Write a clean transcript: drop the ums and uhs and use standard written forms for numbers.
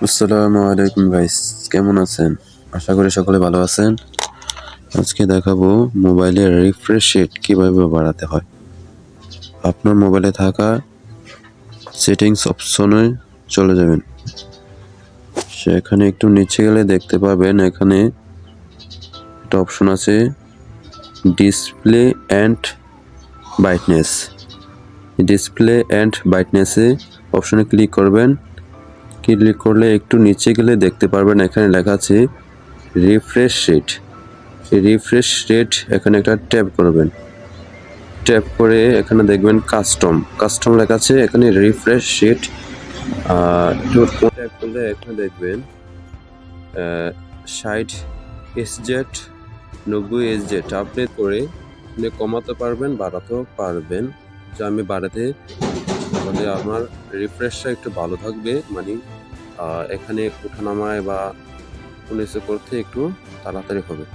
আসসালামু আলাইকুম গাইস, কেমন আছেন? আশা করি সকলে ভালো আছেন। আজকে দেখাবো মোবাইলের রিফ্রেশ রেট কিভাবে বাড়াতে হয়। আপনার মোবাইলে থাকা সেটিংস অপশনে চলে যাবেন। সেখানে একটু নিচে গেলে দেখতে পাবেন এখানে একটা অপশন আছে display and brightness. Display and ব্রাইটনেসে অপশনে ক্লিক করবেন। ক্লিক করলে একটু নিচে গেলে দেখতে পারবেন এখানে লেখা আছে রিফ্রেশ রেট। রিফ্রেশ রেট এখানে একটা ট্যাপ করবেন। ট্যাপ করে এখানে দেখবেন কাস্টম লেখা আছে, এখানে রিফ্রেশ রেট একটু ট্যাপ করলে এখানে দেখবেন 60 SZ 90 SZ আপডেট করে আপনি কমাতে পারবেন, বাড়াতেও পারবেন। যা আমি বাড়াতে তাহলে আমার রিফ্রেশটা একটু ভালো থাকবে, মানে এখানে ওঠানামায় বা কোনো কিছু করতে একটু তাড়াতাড়ি হবে।